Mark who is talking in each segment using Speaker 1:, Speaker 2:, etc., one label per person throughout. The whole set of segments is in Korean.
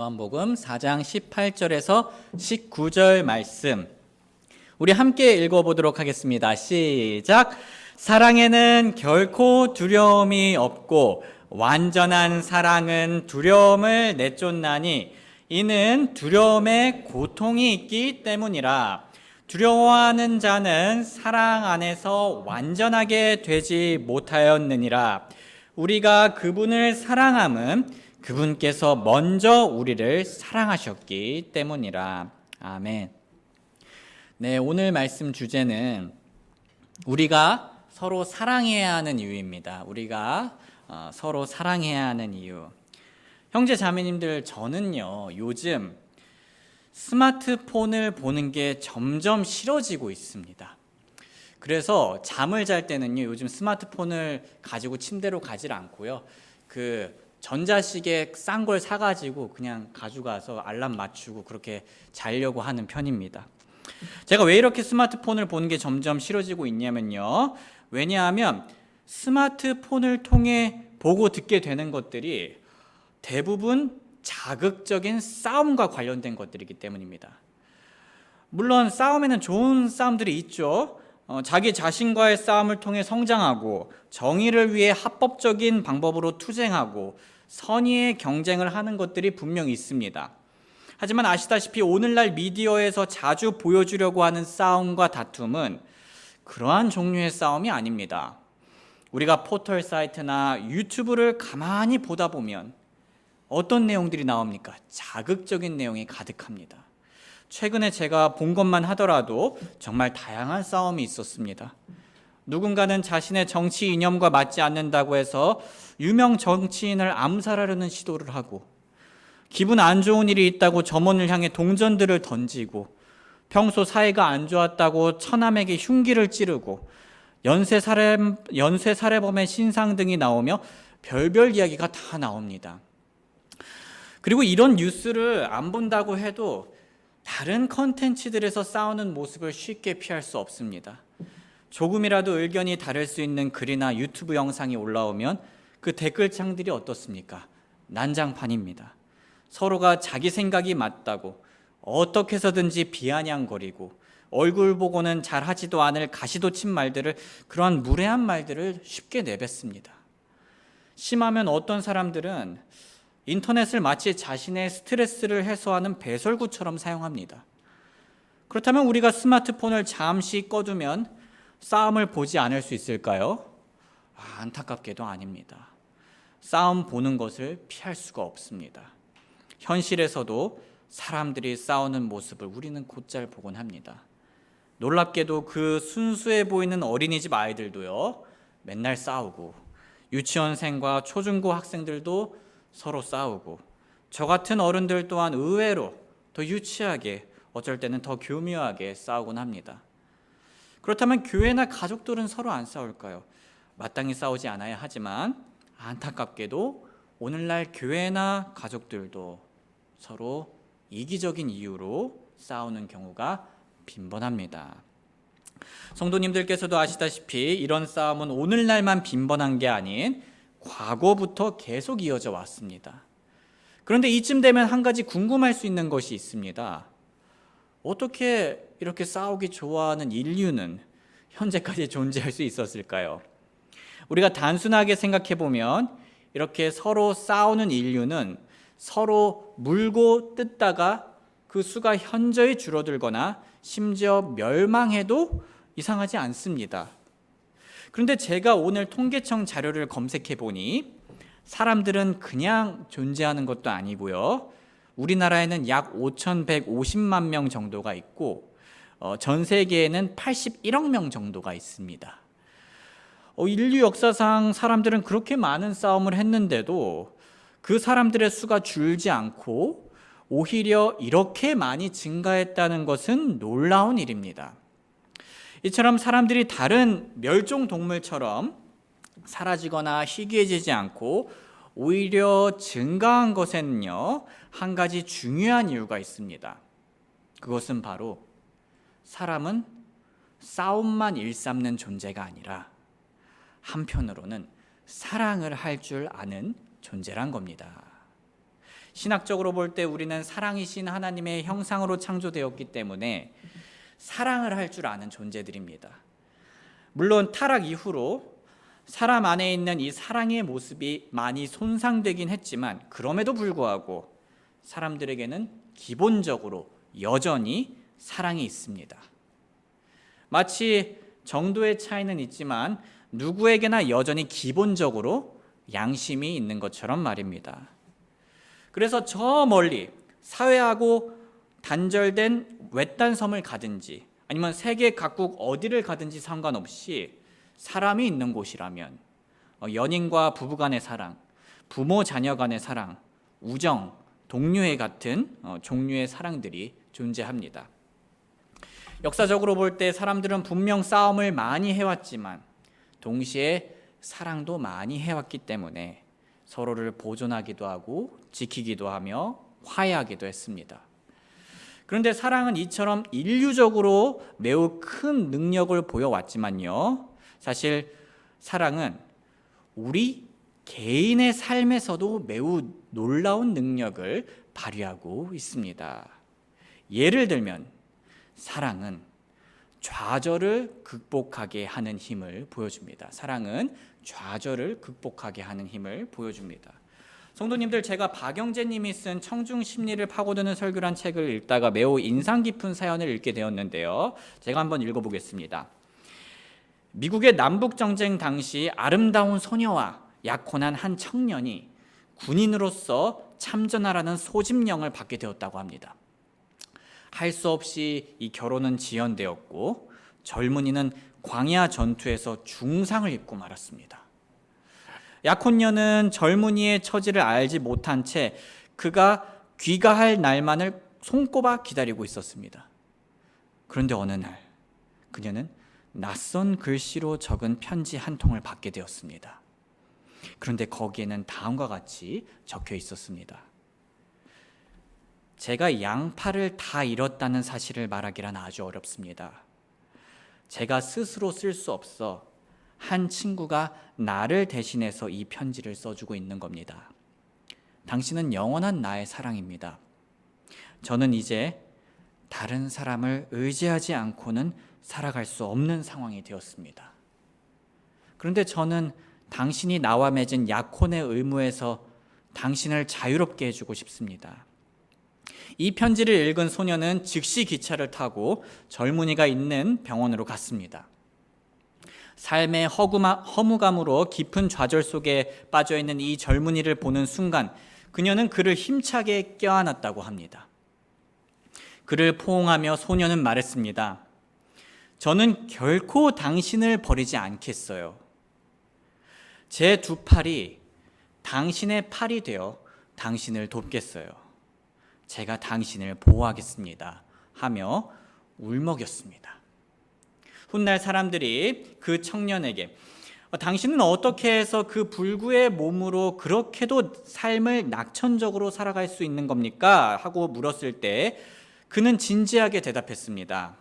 Speaker 1: 요한복음 4장 18절에서 19절 말씀 우리 함께 읽어보도록 하겠습니다. 시작! 사랑에는 결코 두려움이 없고 완전한 사랑은 두려움을 내쫓나니 이는 두려움에 고통이 있기 때문이라. 두려워하는 자는 사랑 안에서 완전하게 되지 못하였느니라. 우리가 그분을 사랑함은 그분께서 먼저 우리를 사랑하셨기 때문이라. 아멘. 네, 오늘 말씀 주제는 우리가 서로 사랑해야 하는 이유입니다. 우리가 서로 사랑해야 하는 이유. 형제 자매님들, 저는요 요즘 스마트폰을 보는 게 점점 싫어지고 있습니다. 그래서 잠을 잘 때는요 요즘 스마트폰을 가지고 침대로 가질 않고요, 전자시계 싼 걸 사가지고 그냥 가져가서 알람 맞추고 그렇게 자려고 하는 편입니다. 제가 왜 이렇게 스마트폰을 보는 게 점점 싫어지고 있냐면요, 왜냐하면 스마트폰을 통해 보고 듣게 되는 것들이 대부분 자극적인 싸움과 관련된 것들이기 때문입니다. 물론 싸움에는 좋은 싸움들이 있죠. 자기 자신과의 싸움을 통해 성장하고 정의를 위해 합법적인 방법으로 투쟁하고 선의의 경쟁을 하는 것들이 분명히 있습니다. 하지만 아시다시피 오늘날 미디어에서 자주 보여주려고 하는 싸움과 다툼은 그러한 종류의 싸움이 아닙니다. 우리가 포털 사이트나 유튜브를 가만히 보다 보면 어떤 내용들이 나옵니까? 자극적인 내용이 가득합니다. 최근에 제가 본 것만 하더라도 정말 다양한 싸움이 있었습니다. 누군가는 자신의 정치 이념과 맞지 않는다고 해서 유명 정치인을 암살하려는 시도를 하고, 기분 안 좋은 일이 있다고 점원을 향해 동전들을 던지고, 평소 사이가 안 좋았다고 처남에게 흉기를 찌르고, 연쇄 살해범의 신상 등이 나오며 별별 이야기가 다 나옵니다. 그리고 이런 뉴스를 안 본다고 해도 다른 컨텐츠들에서 싸우는 모습을 쉽게 피할 수 없습니다. 조금이라도 의견이 다를 수 있는 글이나 유튜브 영상이 올라오면 그 댓글창들이 어떻습니까? 난장판입니다. 서로가 자기 생각이 맞다고 어떻게 해서든지 비아냥거리고 얼굴 보고는 잘하지도 않을 가시돋친 말들을, 그러한 무례한 말들을 쉽게 내뱉습니다. 심하면 어떤 사람들은 인터넷을 마치 자신의 스트레스를 해소하는 배설구처럼 사용합니다. 그렇다면 우리가 스마트폰을 잠시 꺼두면 싸움을 보지 않을 수 있을까요? 안타깝게도 아닙니다. 싸움 보는 것을 피할 수가 없습니다. 현실에서도 사람들이 싸우는 모습을 우리는 곧잘 보곤 합니다. 놀랍게도 그 순수해 보이는 어린이집 아이들도요, 맨날 싸우고, 유치원생과 초중고 학생들도 서로 싸우고, 저 같은 어른들 또한 의외로 더 유치하게, 어쩔 때는 더 교묘하게 싸우곤 합니다. 그렇다면 교회나 가족들은 서로 안 싸울까요? 마땅히 싸우지 않아야 하지만 안타깝게도 오늘날 교회나 가족들도 서로 이기적인 이유로 싸우는 경우가 빈번합니다. 성도님들께서도 아시다시피 이런 싸움은 오늘날만 빈번한 게 아닌 과거부터 계속 이어져 왔습니다. 그런데 이쯤 되면 한 가지 궁금할 수 있는 것이 있습니다. 어떻게 이렇게 싸우기 좋아하는 인류는 현재까지 존재할 수 있었을까요? 우리가 단순하게 생각해 보면 이렇게 서로 싸우는 인류는 서로 물고 뜯다가 그 수가 현저히 줄어들거나 심지어 멸망해도 이상하지 않습니다. 그런데 제가 오늘 통계청 자료를 검색해 보니 사람들은 그냥 존재하는 것도 아니고요, 우리나라에는 약 5,150만 명 정도가 있고 전 세계에는 81억 명 정도가 있습니다. 인류 역사상 사람들은 그렇게 많은 싸움을 했는데도 그 사람들의 수가 줄지 않고 오히려 이렇게 많이 증가했다는 것은 놀라운 일입니다. 이처럼 사람들이 다른 멸종 동물처럼 사라지거나 희귀해지지 않고 오히려 증가한 것에는요, 한 가지 중요한 이유가 있습니다. 그것은 바로 사람은 싸움만 일삼는 존재가 아니라 한편으로는 사랑을 할 줄 아는 존재란 겁니다. 신학적으로 볼 때 우리는 사랑이신 하나님의 형상으로 창조되었기 때문에 사랑을 할 줄 아는 존재들입니다. 물론 타락 이후로 사람 안에 있는 이 사랑의 모습이 많이 손상되긴 했지만 그럼에도 불구하고 사람들에게는 기본적으로 여전히 사랑이 있습니다. 마치 정도의 차이는 있지만 누구에게나 여전히 기본적으로 양심이 있는 것처럼 말입니다. 그래서 저 멀리 사회하고 단절된 외딴 섬을 가든지 아니면 세계 각국 어디를 가든지 상관없이 사람이 있는 곳이라면 연인과 부부 간의 사랑, 부모 자녀 간의 사랑, 우정, 동료애 같은 종류의 사랑들이 존재합니다. 역사적으로 볼 때 사람들은 분명 싸움을 많이 해왔지만 동시에 사랑도 많이 해왔기 때문에 서로를 보존하기도 하고 지키기도 하며 화해하기도 했습니다. 그런데 사랑은 이처럼 인류적으로 매우 큰 능력을 보여왔지만요, 사실 사랑은 우리 개인의 삶에서도 매우 놀라운 능력을 발휘하고 있습니다. 예를 들면 사랑은 좌절을 극복하게 하는 힘을 보여줍니다. 사랑은 좌절을 극복하게 하는 힘을 보여줍니다. 성도님들, 제가 박영재님이 쓴 청중심리를 파고드는 설교란 책을 읽다가 매우 인상 깊은 사연을 읽게 되었는데요, 제가 한번 읽어보겠습니다. 미국의 남북전쟁 당시 아름다운 소녀와 약혼한 한 청년이 군인으로서 참전하라는 소집령을 받게 되었다고 합니다. 할 수 없이 이 결혼은 지연되었고 젊은이는 광야 전투에서 중상을 입고 말았습니다. 약혼녀는 젊은이의 처지를 알지 못한 채 그가 귀가할 날만을 손꼽아 기다리고 있었습니다. 그런데 어느 날 그녀는 낯선 글씨로 적은 편지 한 통을 받게 되었습니다. 그런데 거기에는 다음과 같이 적혀 있었습니다. 제가 양팔을 다 잃었다는 사실을 말하기란 아주 어렵습니다. 제가 스스로 쓸 수 없어 한 친구가 나를 대신해서 이 편지를 써주고 있는 겁니다. 당신은 영원한 나의 사랑입니다. 저는 이제 다른 사람을 의지하지 않고는 살아갈 수 없는 상황이 되었습니다. 그런데 저는 당신이 나와 맺은 약혼의 의무에서 당신을 자유롭게 해주고 싶습니다. 이 편지를 읽은 소녀는 즉시 기차를 타고 젊은이가 있는 병원으로 갔습니다. 삶의 허무감으로 깊은 좌절 속에 빠져있는 이 젊은이를 보는 순간 그녀는 그를 힘차게 껴안았다고 합니다. 그를 포옹하며 소녀는 말했습니다. 저는 결코 당신을 버리지 않겠어요. 제 두 팔이 당신의 팔이 되어 당신을 돕겠어요. 제가 당신을 보호하겠습니다. 하며 울먹였습니다. 훗날 사람들이 그 청년에게 당신은 어떻게 해서 그 불구의 몸으로 그렇게도 삶을 낙천적으로 살아갈 수 있는 겁니까? 하고 물었을 때 그는 진지하게 대답했습니다.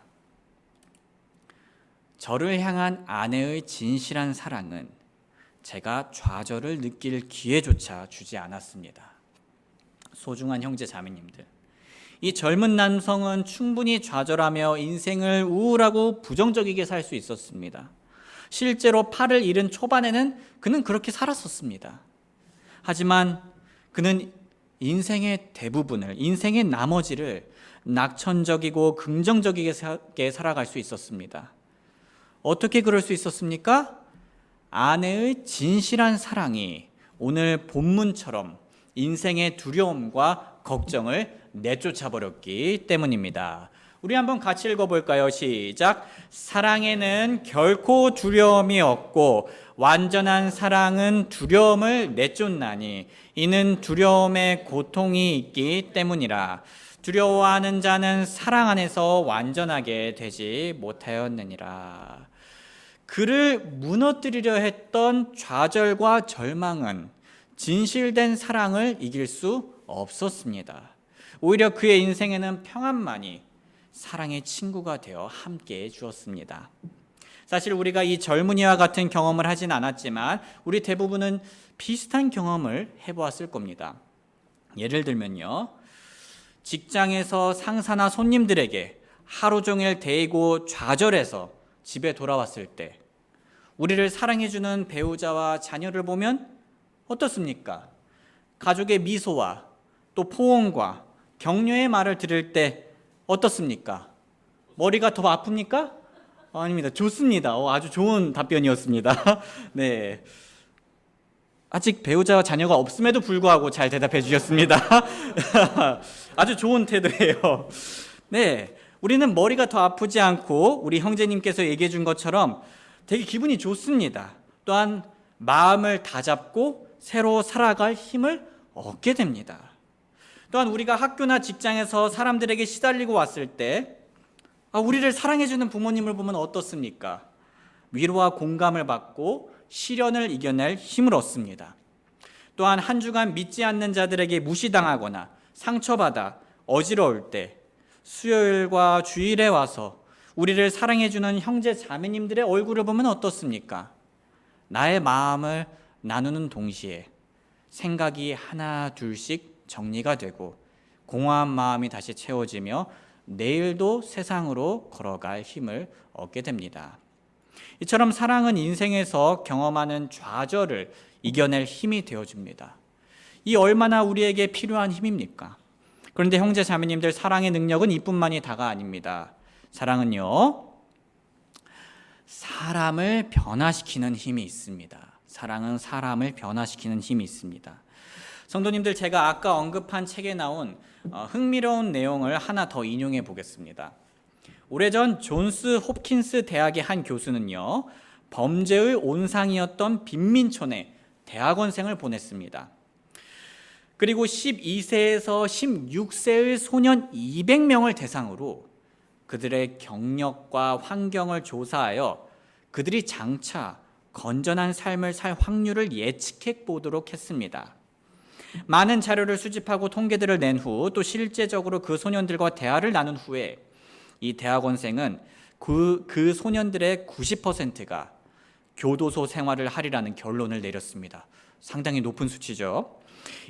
Speaker 1: 저를 향한 아내의 진실한 사랑은 제가 좌절을 느낄 기회조차 주지 않았습니다. 소중한 형제 자매님들, 이 젊은 남성은 충분히 좌절하며 인생을 우울하고 부정적이게 살 수 있었습니다. 실제로 팔을 잃은 초반에는 그는 그렇게 살았었습니다. 하지만 그는 인생의 대부분을, 인생의 나머지를 낙천적이고 긍정적이게 살아갈 수 있었습니다. 어떻게 그럴 수 있었습니까? 아내의 진실한 사랑이 오늘 본문처럼 인생의 두려움과 걱정을 내쫓아버렸기 때문입니다. 우리 한번 같이 읽어볼까요? 시작. 사랑에는 결코 두려움이 없고 완전한 사랑은 두려움을 내쫓나니 이는 두려움에 고통이 있기 때문이라. 두려워하는 자는 사랑 안에서 완전하게 되지 못하였느니라. 그를 무너뜨리려 했던 좌절과 절망은 진실된 사랑을 이길 수 없었습니다. 오히려 그의 인생에는 평안만이 사랑의 친구가 되어 함께 주었습니다. 사실 우리가 이 젊은이와 같은 경험을 하진 않았지만 우리 대부분은 비슷한 경험을 해보았을 겁니다. 예를 들면요, 직장에서 상사나 손님들에게 하루 종일 대이고 좌절해서 집에 돌아왔을 때 우리를 사랑해주는 배우자와 자녀를 보면 어떻습니까? 가족의 미소와 또 포옹과 격려의 말을 들을 때 어떻습니까? 머리가 더 아픕니까? 아닙니다. 좋습니다. 아주 좋은 답변이었습니다. 네. 아직 배우자와 자녀가 없음에도 불구하고 잘 대답해 주셨습니다. 아주 좋은 태도예요. 네. 우리는 머리가 더 아프지 않고 우리 형제님께서 얘기해 준 것처럼 되게 기분이 좋습니다. 또한 마음을 다잡고 새로 살아갈 힘을 얻게 됩니다. 또한 우리가 학교나 직장에서 사람들에게 시달리고 왔을 때 우리를 사랑해주는 부모님을 보면 어떻습니까? 위로와 공감을 받고 시련을 이겨낼 힘을 얻습니다. 또한 한 주간 믿지 않는 자들에게 무시당하거나 상처받아 어지러울 때 수요일과 주일에 와서 우리를 사랑해주는 형제 자매님들의 얼굴을 보면 어떻습니까? 나의 마음을 나누는 동시에 생각이 하나 둘씩 정리가 되고 공허한 마음이 다시 채워지며 내일도 세상으로 걸어갈 힘을 얻게 됩니다. 이처럼 사랑은 인생에서 경험하는 좌절을 이겨낼 힘이 되어줍니다. 이 얼마나 우리에게 필요한 힘입니까? 그런데 형제 자매님들, 사랑의 능력은 이뿐만이 다가 아닙니다. 사랑은요, 사람을 변화시키는 힘이 있습니다. 사랑은 사람을 변화시키는 힘이 있습니다. 성도님들, 제가 아까 언급한 책에 나온 흥미로운 내용을 하나 더 인용해 보겠습니다. 오래전 존스 홉킨스 대학의 한 교수는요, 범죄의 온상이었던 빈민촌에 대학원생을 보냈습니다. 그리고 12세에서 16세의 소년 200명을 대상으로 그들의 경력과 환경을 조사하여 그들이 장차 건전한 삶을 살 확률을 예측해 보도록 했습니다. 많은 자료를 수집하고 통계들을 낸 후 또 실제적으로 그 소년들과 대화를 나눈 후에 이 대학원생은 그 소년들의 90%가 교도소 생활을 하리라는 결론을 내렸습니다. 상당히 높은 수치죠.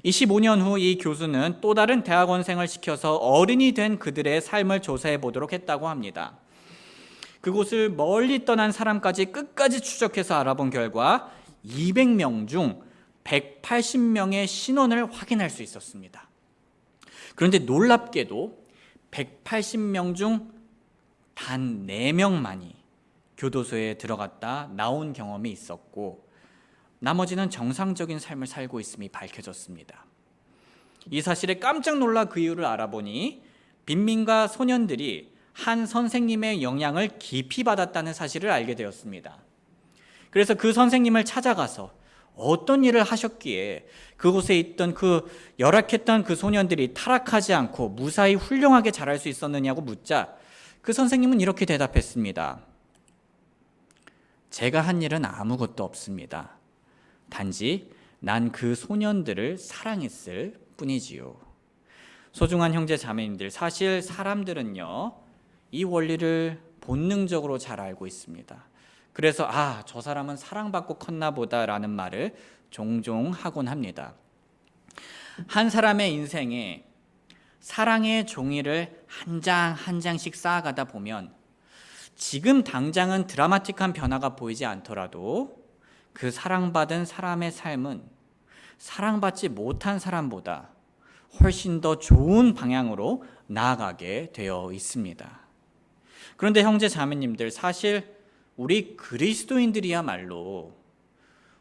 Speaker 1: 25년 후 이 교수는 또 다른 대학원생을 시켜서 어른이 된 그들의 삶을 조사해 보도록 했다고 합니다. 그곳을 멀리 떠난 사람까지 끝까지 추적해서 알아본 결과 200명 중 180명의 신원을 확인할 수 있었습니다. 그런데 놀랍게도 180명 중 단 4명만이 교도소에 들어갔다 나온 경험이 있었고 나머지는 정상적인 삶을 살고 있음이 밝혀졌습니다. 이 사실에 깜짝 놀라 그 이유를 알아보니 빈민가 소년들이 한 선생님의 영향을 깊이 받았다는 사실을 알게 되었습니다. 그래서 그 선생님을 찾아가서 어떤 일을 하셨기에 그곳에 있던 그 열악했던 그 소년들이 타락하지 않고 무사히 훌륭하게 자랄 수 있었느냐고 묻자 그 선생님은 이렇게 대답했습니다. 제가 한 일은 아무것도 없습니다. 단지 난 그 소년들을 사랑했을 뿐이지요. 소중한 형제 자매님들, 사실 사람들은요, 이 원리를 본능적으로 잘 알고 있습니다. 그래서 저 사람은 사랑받고 컸나 보다라는 말을 종종 하곤 합니다. 한 사람의 인생에 사랑의 종이를 한 장 한 장씩 쌓아가다 보면 지금 당장은 드라마틱한 변화가 보이지 않더라도 그 사랑받은 사람의 삶은 사랑받지 못한 사람보다 훨씬 더 좋은 방향으로 나아가게 되어 있습니다. 그런데 형제 자매님들, 사실 우리 그리스도인들이야말로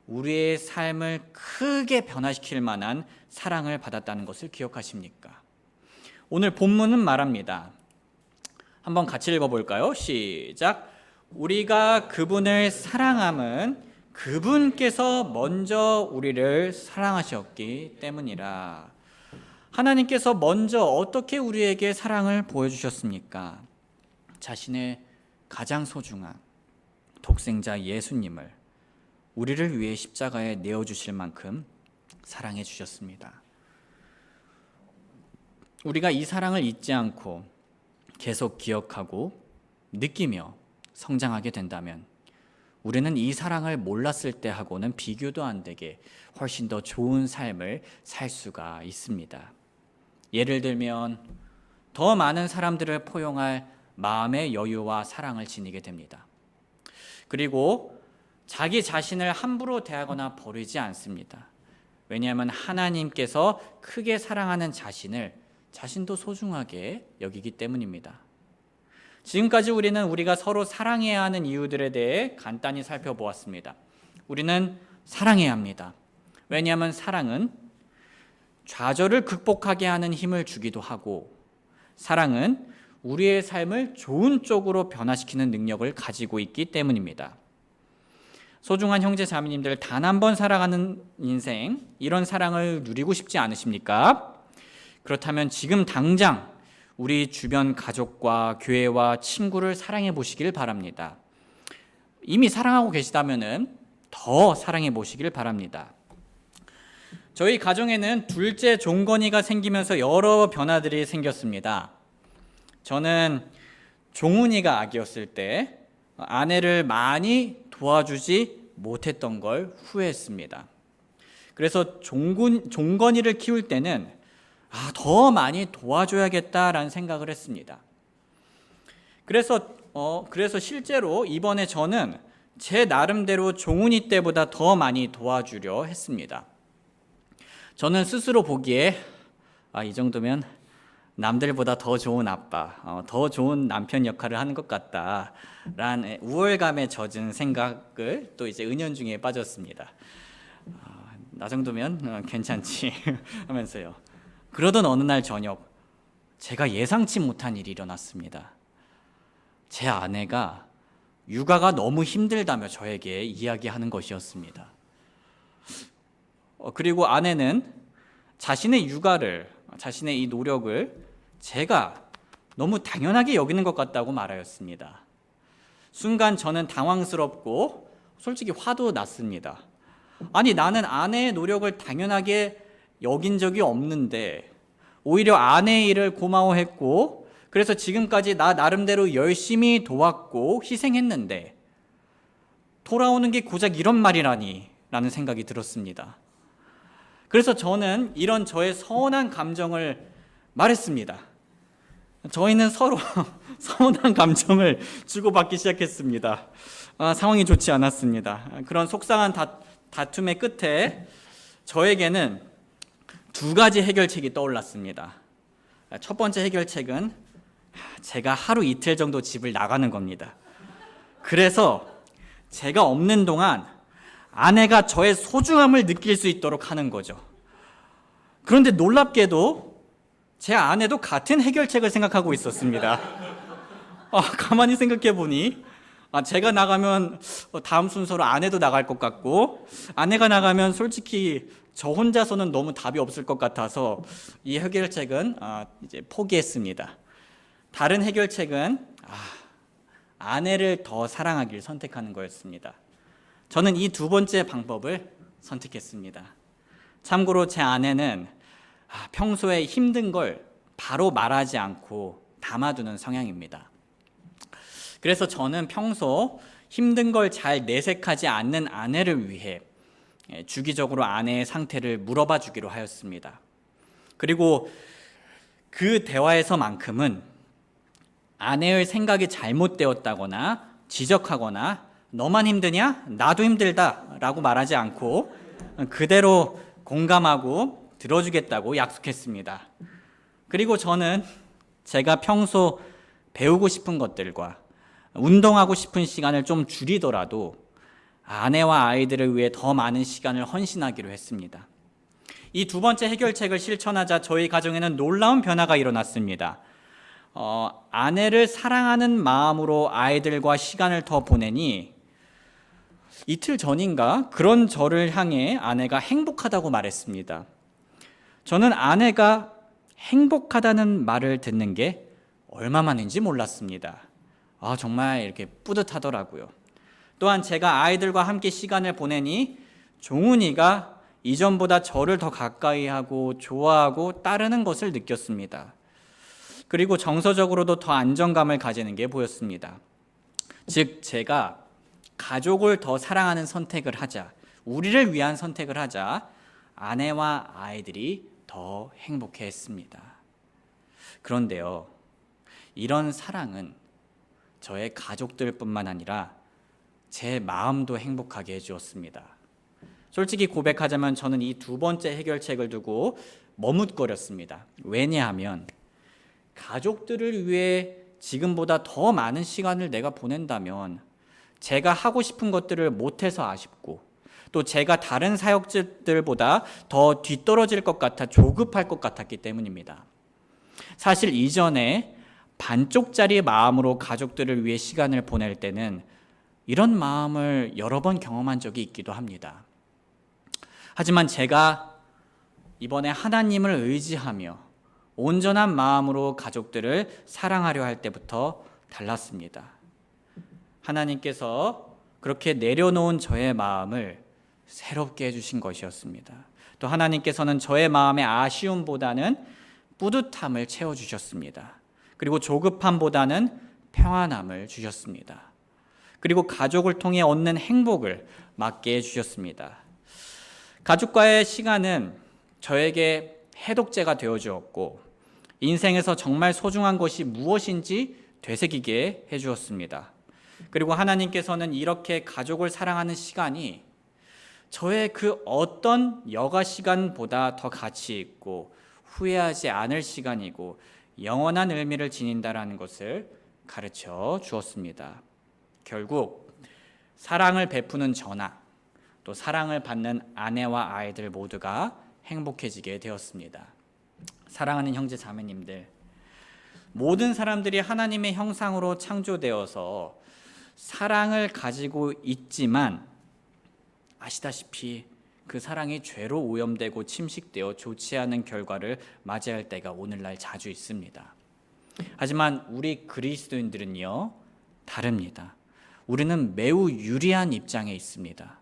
Speaker 1: 우리의 삶을 크게 변화시킬 만한 사랑을 받았다는 것을 기억하십니까? 오늘 본문은 말합니다. 한번 같이 읽어볼까요? 시작. 우리가 그분을 사랑함은 그분께서 먼저 우리를 사랑하셨기 때문이라. 하나님께서 먼저 어떻게 우리에게 사랑을 보여주셨습니까? 자신의 가장 소중한 독생자 예수님을 우리를 위해 십자가에 내어주실 만큼 사랑해 주셨습니다. 우리가 이 사랑을 잊지 않고 계속 기억하고 느끼며 성장하게 된다면 우리는 이 사랑을 몰랐을 때하고는 비교도 안 되게 훨씬 더 좋은 삶을 살 수가 있습니다. 예를 들면 더 많은 사람들을 포용할 마음의 여유와 사랑을 지니게 됩니다. 그리고 자기 자신을 함부로 대하거나 버리지 않습니다. 왜냐하면 하나님께서 크게 사랑하는 자신도 소중하게 여기기 때문입니다. 지금까지 우리는 우리가 서로 사랑해야 하는 이유들에 대해 간단히 살펴보았습니다. 우리는 사랑해야 합니다. 왜냐하면 사랑은 좌절을 극복하게 하는 힘을 주기도 하고, 사랑은 우리의 삶을 좋은 쪽으로 변화시키는 능력을 가지고 있기 때문입니다. 소중한 형제 자매님들, 단 한 번 살아가는 인생, 이런 사랑을 누리고 싶지 않으십니까? 그렇다면 지금 당장 우리 주변 가족과 교회와 친구를 사랑해 보시길 바랍니다. 이미 사랑하고 계시다면 더 사랑해 보시길 바랍니다. 저희 가정에는 둘째 종건이가 생기면서 여러 변화들이 생겼습니다. 저는 종훈이가 아기였을 때 아내를 많이 도와주지 못했던 걸 후회했습니다. 그래서 종건이를 키울 때는 더 많이 도와줘야겠다라는 생각을 했습니다. 그래서 실제로 이번에 저는 제 나름대로 종훈이 때보다 더 많이 도와주려 했습니다. 저는 스스로 보기에 이 정도면 남들보다 더 좋은 아빠, 더 좋은 남편 역할을 하는 것 같다라는 우월감에 젖은 생각을 또 이제 은연중에 빠졌습니다. 나 정도면 괜찮지 하면서요. 그러던 어느 날 저녁, 제가 예상치 못한 일이 일어났습니다. 제 아내가 육아가 너무 힘들다며 저에게 이야기하는 것이었습니다. 그리고 아내는 자신의 육아를, 자신의 이 노력을 제가 너무 당연하게 여기는 것 같다고 말하였습니다. 순간 저는 당황스럽고 솔직히 화도 났습니다. 아니, 나는 아내의 노력을 당연하게 여긴 적이 없는데 오히려 아내의 일을 고마워했고, 그래서 지금까지 나 나름대로 열심히 도왔고 희생했는데 돌아오는 게 고작 이런 말이라니 라는 생각이 들었습니다. 그래서 저는 이런 저의 서운한 감정을 말했습니다. 저희는 서로 서운한 감정을 주고받기 시작했습니다. 상황이 좋지 않았습니다. 그런 속상한 다툼의 끝에 저에게는 두 가지 해결책이 떠올랐습니다. 첫 번째 해결책은 제가 하루 이틀 정도 집을 나가는 겁니다. 그래서 제가 없는 동안 아내가 저의 소중함을 느낄 수 있도록 하는 거죠. 그런데 놀랍게도 제 아내도 같은 해결책을 생각하고 있었습니다. 가만히 생각해 보니 제가 나가면 다음 순서로 아내도 나갈 것 같고, 아내가 나가면 솔직히 저 혼자서는 너무 답이 없을 것 같아서 이 해결책은 이제 포기했습니다. 다른 해결책은 아내를 더 사랑하길 선택하는 거였습니다. 저는 이 두 번째 방법을 선택했습니다. 참고로 제 아내는 평소에 힘든 걸 바로 말하지 않고 담아두는 성향입니다. 그래서 저는 평소 힘든 걸 잘 내색하지 않는 아내를 위해 주기적으로 아내의 상태를 물어봐 주기로 하였습니다. 그리고 그 대화에서만큼은 아내의 생각이 잘못되었다거나 지적하거나 너만 힘드냐? 나도 힘들다 라고 말하지 않고 그대로 공감하고 들어주겠다고 약속했습니다. 그리고 저는 제가 평소 배우고 싶은 것들과 운동하고 싶은 시간을 좀 줄이더라도 아내와 아이들을 위해 더 많은 시간을 헌신하기로 했습니다. 이 두 번째 해결책을 실천하자 저희 가정에는 놀라운 변화가 일어났습니다. 아내를 사랑하는 마음으로 아이들과 시간을 더 보내니 이틀 전인가 그런 저를 향해 아내가 행복하다고 말했습니다. 저는 아내가 행복하다는 말을 듣는 게 얼마만인지 몰랐습니다. 정말 이렇게 뿌듯하더라고요. 또한 제가 아이들과 함께 시간을 보내니 종훈이가 이전보다 저를 더 가까이 하고 좋아하고 따르는 것을 느꼈습니다. 그리고 정서적으로도 더 안정감을 가지는 게 보였습니다. 즉 제가 가족을 더 사랑하는 선택을 하자, 우리를 위한 선택을 하자, 아내와 아이들이 더 행복해했습니다. 그런데요, 이런 사랑은 저의 가족들뿐만 아니라 제 마음도 행복하게 해주었습니다. 솔직히 고백하자면 저는 이 두 번째 해결책을 두고 머뭇거렸습니다. 왜냐하면 가족들을 위해 지금보다 더 많은 시간을 내가 보낸다면 제가 하고 싶은 것들을 못해서 아쉽고, 또 제가 다른 사역자들보다 더 뒤떨어질 것 같아 조급할 것 같았기 때문입니다. 사실 이전에 반쪽짜리 마음으로 가족들을 위해 시간을 보낼 때는 이런 마음을 여러 번 경험한 적이 있기도 합니다. 하지만 제가 이번에 하나님을 의지하며 온전한 마음으로 가족들을 사랑하려 할 때부터 달랐습니다. 하나님께서 그렇게 내려놓은 저의 마음을 새롭게 해주신 것이었습니다. 또 하나님께서는 저의 마음의 아쉬움보다는 뿌듯함을 채워주셨습니다. 그리고 조급함보다는 평안함을 주셨습니다. 그리고 가족을 통해 얻는 행복을 맡게 해주셨습니다. 가족과의 시간은 저에게 해독제가 되어주었고, 인생에서 정말 소중한 것이 무엇인지 되새기게 해주었습니다. 그리고 하나님께서는 이렇게 가족을 사랑하는 시간이 저의 그 어떤 여가 시간보다 더 가치 있고 후회하지 않을 시간이고 영원한 의미를 지닌다라는 것을 가르쳐 주었습니다. 결국 사랑을 베푸는 저나 또 사랑을 받는 아내와 아이들 모두가 행복해지게 되었습니다. 사랑하는 형제 자매님들, 모든 사람들이 하나님의 형상으로 창조되어서 사랑을 가지고 있지만 아시다시피 그 사랑이 죄로 오염되고 침식되어 좋지 않은 결과를 맞이할 때가 오늘날 자주 있습니다. 하지만 우리 그리스도인들은요, 다릅니다. 우리는 매우 유리한 입장에 있습니다.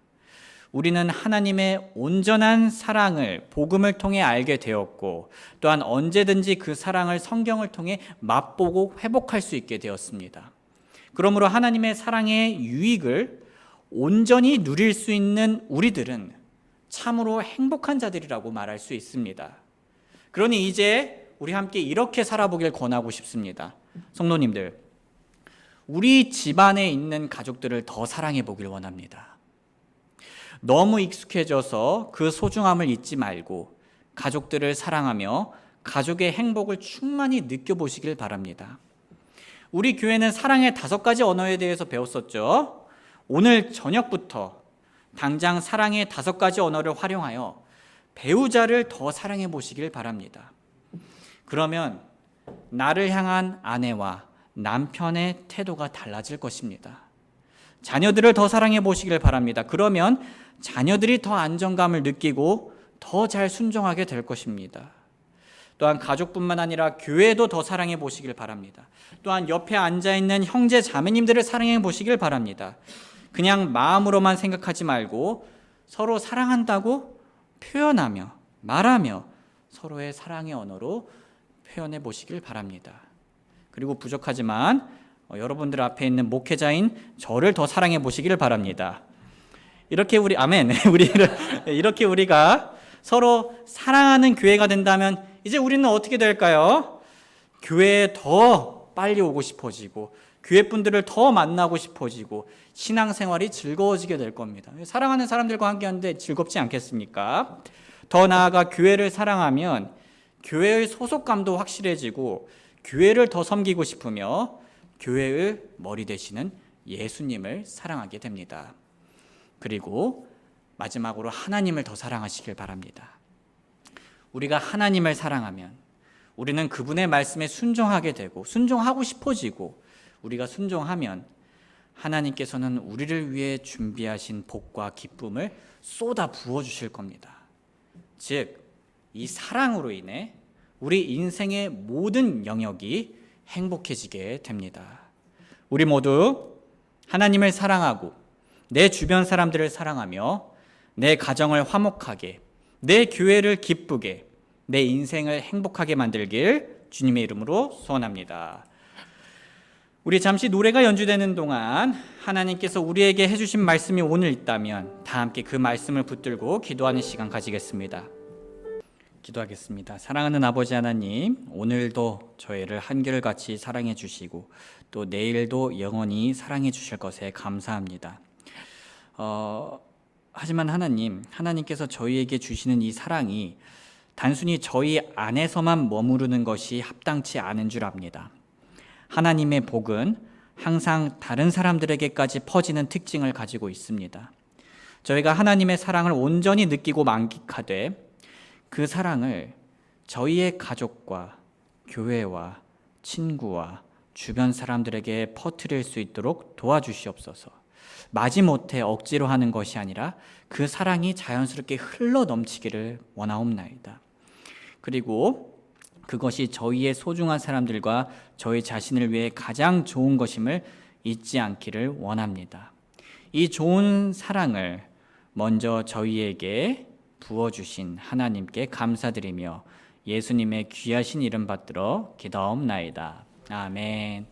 Speaker 1: 우리는 하나님의 온전한 사랑을 복음을 통해 알게 되었고, 또한 언제든지 그 사랑을 성경을 통해 맛보고 회복할 수 있게 되었습니다. 그러므로 하나님의 사랑의 유익을 온전히 누릴 수 있는 우리들은 참으로 행복한 자들이라고 말할 수 있습니다. 그러니 이제 우리 함께 이렇게 살아보길 권하고 싶습니다. 성도님들, 우리 집안에 있는 가족들을 더 사랑해 보길 원합니다. 너무 익숙해져서 그 소중함을 잊지 말고 가족들을 사랑하며 가족의 행복을 충만히 느껴보시길 바랍니다. 우리 교회는 사랑의 5가지 언어에 대해서 배웠었죠. 오늘 저녁부터 당장 사랑의 5가지 언어를 활용하여 배우자를 더 사랑해 보시길 바랍니다. 그러면 나를 향한 아내와 남편의 태도가 달라질 것입니다. 자녀들을 더 사랑해 보시길 바랍니다. 그러면 자녀들이 더 안정감을 느끼고 더 잘 순종하게 될 것입니다. 또한 가족뿐만 아니라 교회도 더 사랑해 보시길 바랍니다. 또한 옆에 앉아있는 형제 자매님들을 사랑해 보시길 바랍니다. 그냥 마음으로만 생각하지 말고 서로 사랑한다고 표현하며 말하며 서로의 사랑의 언어로 표현해 보시길 바랍니다. 그리고 부족하지만 여러분들 앞에 있는 목회자인 저를 더 사랑해 보시길 바랍니다. 이렇게 이렇게 우리가 서로 사랑하는 교회가 된다면 이제 우리는 어떻게 될까요? 교회에 더 빨리 오고 싶어지고 교회 분들을 더 만나고 싶어지고 신앙생활이 즐거워지게 될 겁니다. 사랑하는 사람들과 함께하는데 즐겁지 않겠습니까? 더 나아가 교회를 사랑하면 교회의 소속감도 확실해지고 교회를 더 섬기고 싶으며 교회의 머리 되시는 예수님을 사랑하게 됩니다. 그리고 마지막으로 하나님을 더 사랑하시길 바랍니다. 우리가 하나님을 사랑하면 우리는 그분의 말씀에 순종하게 되고 순종하고 싶어지고, 우리가 순종하면 하나님께서는 우리를 위해 준비하신 복과 기쁨을 쏟아 부어주실 겁니다. 즉, 이 사랑으로 인해 우리 인생의 모든 영역이 행복해지게 됩니다. 우리 모두 하나님을 사랑하고 내 주변 사람들을 사랑하며 내 가정을 화목하게, 내 교회를 기쁘게, 내 인생을 행복하게 만들길 주님의 이름으로 소원합니다. 우리 잠시 노래가 연주되는 동안 하나님께서 우리에게 해주신 말씀이 오늘 있다면 다 함께 그 말씀을 붙들고 기도하는 시간 가지겠습니다. 기도하겠습니다. 사랑하는 아버지 하나님, 오늘도 저희를 한결같이 사랑해 주시고 또 내일도 영원히 사랑해 주실 것에 감사합니다. 하지만 하나님께서 저희에게 주시는 이 사랑이 단순히 저희 안에서만 머무르는 것이 합당치 않은 줄 압니다. 하나님의 복은 항상 다른 사람들에게까지 퍼지는 특징을 가지고 있습니다. 저희가 하나님의 사랑을 온전히 느끼고 만끽하되 그 사랑을 저희의 가족과 교회와 친구와 주변 사람들에게 퍼뜨릴 수 있도록 도와주시옵소서. 마지못해 억지로 하는 것이 아니라 그 사랑이 자연스럽게 흘러 넘치기를 원하옵나이다. 그리고 그것이 저희의 소중한 사람들과 저희 자신을 위해 가장 좋은 것임을 잊지 않기를 원합니다. 이 좋은 사랑을 먼저 저희에게 부어주신 하나님께 감사드리며 예수님의 귀하신 이름 받들어 기도하옵나이다. 아멘.